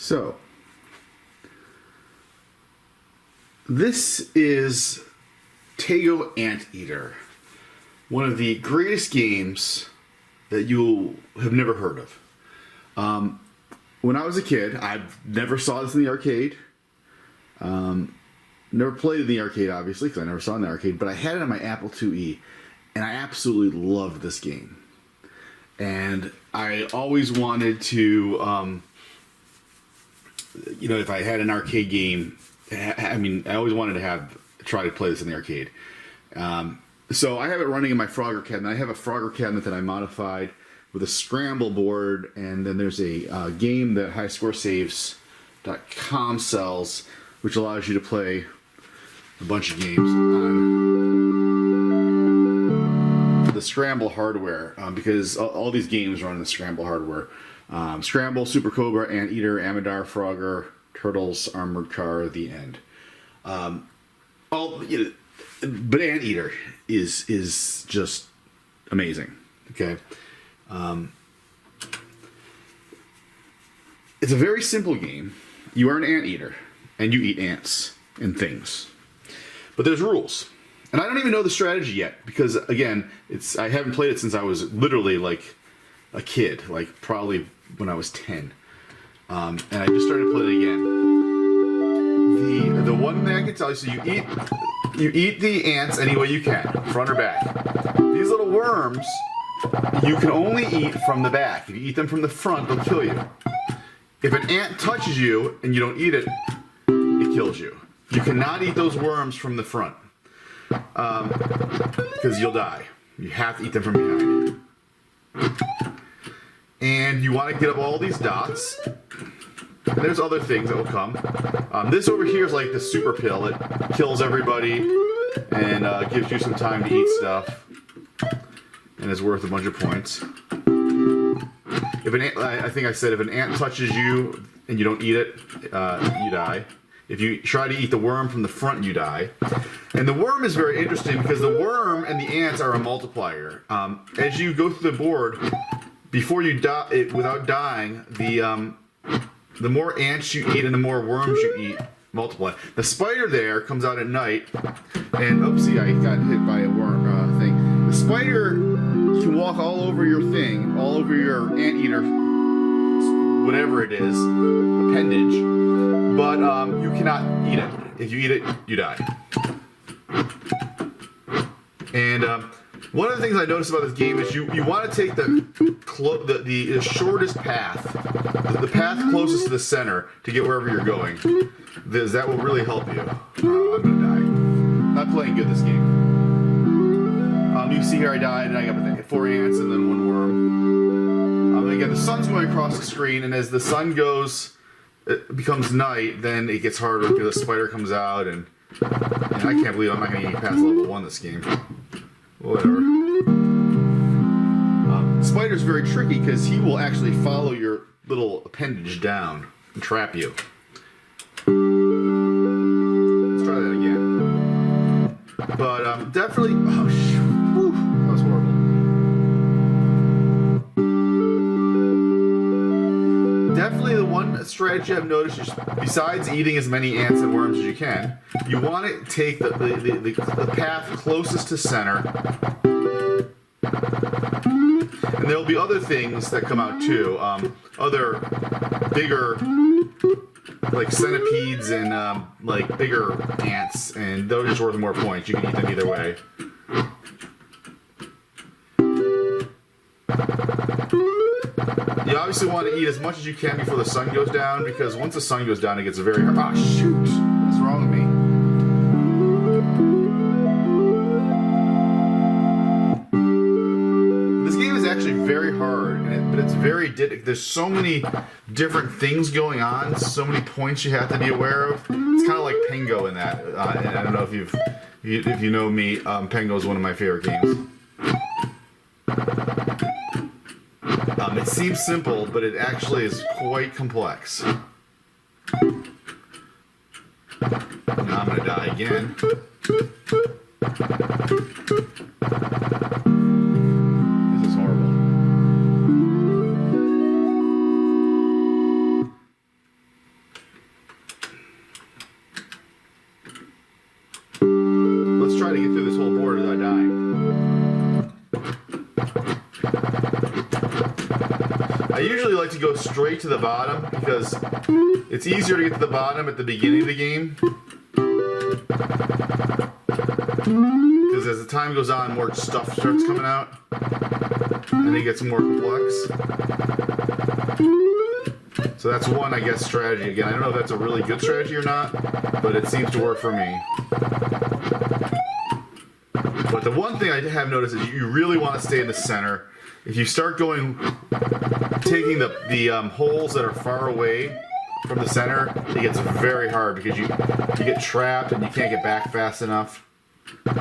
So, this is Tago Anteater, one of the greatest games that you have never heard of. When I was a kid, I never saw this in the arcade. Never played in the arcade, obviously, because I never saw it in the arcade, but I had it on my Apple IIe, and I absolutely loved this game. And I always wanted to, if I had an arcade game, I always wanted to try to play this in the arcade. So I have it running in my Frogger cabinet. I have a Frogger cabinet that I modified with a scramble board, and then there's a game that highscoresaves.com sells, which allows you to play a bunch of games on the Scramble hardware, because all these games run on the Scramble hardware. Scramble, Super Cobra, Anteater, Amadar, Frogger, Turtles, Armored Car, The End. But Anteater is just amazing. Okay. It's a very simple game. You are an anteater, and you eat ants and things. But there's rules. And I don't even know the strategy yet, because, again, I haven't played it since I was literally, like, a kid. Like, probably when I was 10. And I just started playing it again. The one thing I can tell you, so you eat the ants any way you can, front or back. These little worms, you can only eat from the back. If you eat them from the front, they'll kill you. If an ant touches you and you don't eat it, it kills you. You cannot eat those worms from the front, because you'll die. You have to eat them from behind. And you want to get up all these dots. And there's other things that will come. This over here is like the super pill. It kills everybody and gives you some time to eat stuff. And is worth a bunch of points. I think I said if an ant touches you and you don't eat it, you die. If you try to eat the worm from the front, you die. And the worm is very interesting because the worm and the ants are a multiplier. As you go through the board, before you die, without dying, the more ants you eat and the more worms you eat multiply. The spider there comes out at night, and oopsie, I got hit by a worm thing. The spider can walk all over your thing, all over your anteater, whatever it is, appendage, but you cannot eat it. If you eat it, you die. And one of the things I noticed about this game is you want to take the shortest path, the path closest to the center to get wherever you're going. That will really help you. I'm gonna die. Not playing good this game. You see here I died and I got 4 ants and then 1 worm. Again, the sun's going across the screen, and as the sun goes, it becomes night, then it gets harder because the spider comes out, and I can't believe I'm not going to get past level 1 this game. Whatever. The spider's very tricky because he will actually follow your little appendage down and trap you. Let's try that again. But definitely... Oh, shoot. Whew, that was horrible. Definitely the one strategy I've noticed is, besides eating as many ants and worms as you can, you want to take the path closest to center. And there'll be other things that come out too. Other bigger, like centipedes and like bigger ants, and those are just worth more points. You can eat them either way. You obviously want to eat as much as you can before the sun goes down, because once the sun goes down, it gets very hard. Ah, shoot! What's wrong with me? This game is actually very hard, but it's very there's so many different things going on, so many points you have to be aware of. It's kind of like Pengo in that. And I don't know if you know me. Pengo is one of my favorite games. It seems simple, but it actually is quite complex. Now I'm going to die again. This is horrible. try to get through this whole board without dying. I usually like to go straight to the bottom because it's easier to get to the bottom at the beginning of the game. Because as the time goes on, more stuff starts coming out. And it gets more complex. So that's one, I guess, strategy. Again, I don't know if that's a really good strategy or not, but it seems to work for me. But the one thing I have noticed is you really want to stay in the center. If you start taking the holes that are far away from the center, it gets very hard because you get trapped and you can't get back fast enough. Alright,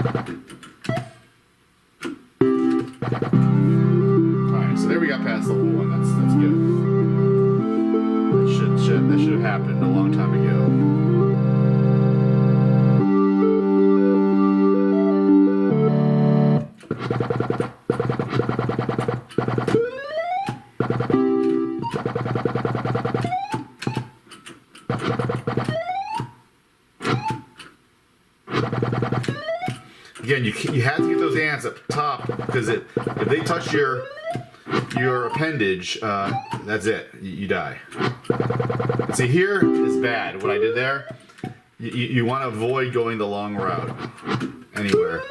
so there we got past level 1. That's good. That should have happened a long time ago. Again, you have to get those ants up top because if they touch your appendage, that's it. You die. See, here is bad. What I did there, you want to avoid going the long route anywhere.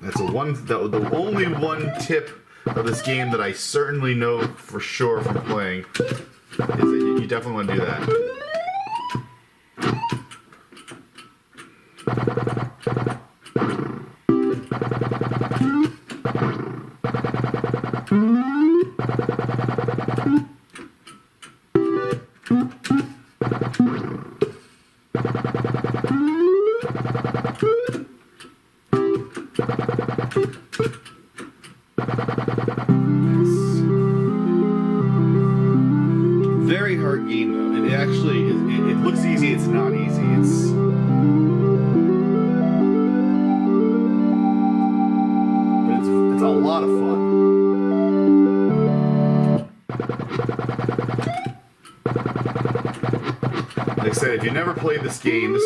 That's the only one tip of this game that I certainly know for sure from playing is that you definitely want to do that. Very hard game though, and it actually it looks easy. It's not easy. It's a lot of fun. Like I said, if you never played this game,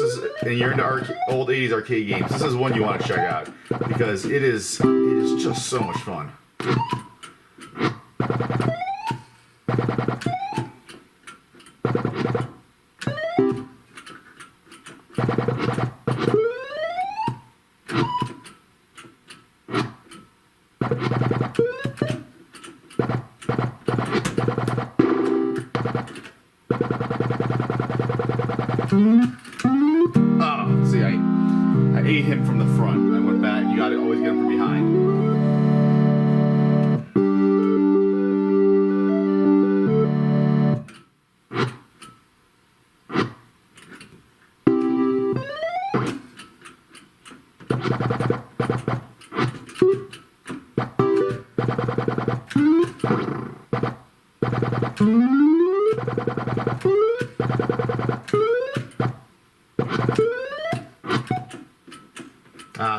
and you're into old 80s arcade games, this is one you want to check out because it is just so much fun. Oh, see, I ate him from the front. I went back. You gotta always get him from behind.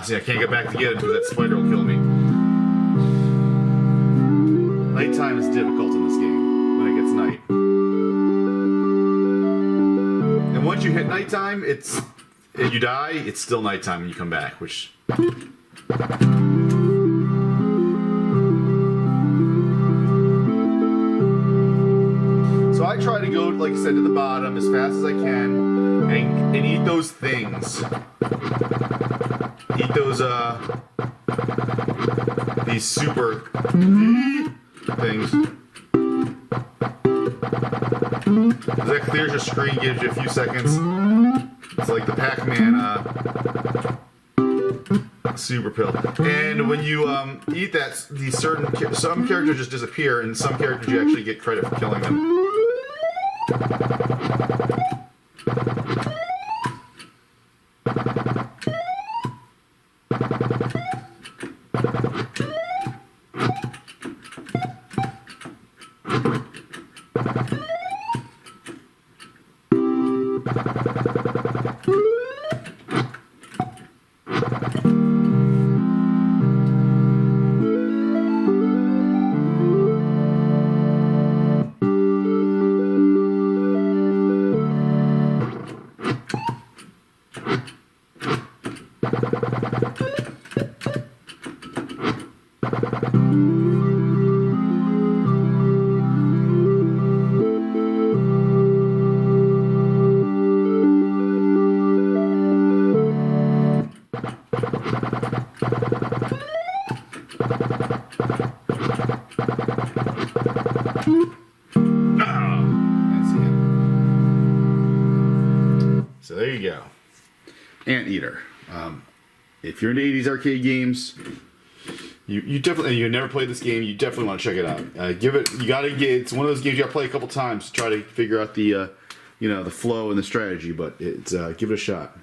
See, I can't get back to get him because that spider will kill me. Nighttime is difficult in this game when it gets night. And once you hit nighttime, if you die, it's still nighttime when you come back, which... So I try to go, like I said, to the bottom as fast as I can and eat those things. Eat those, these super things. That clears your screen, gives you a few seconds. It's like the Pac-Man, super pill. And when you, eat that, some characters just disappear, and some characters you actually get credit for killing them. Anteater. If you're into 80s arcade games, you definitely, and you've never played this game, you definitely want to check it out. It's one of those games you got to play a couple times to try to figure out the the flow and the strategy, but it's give it a shot.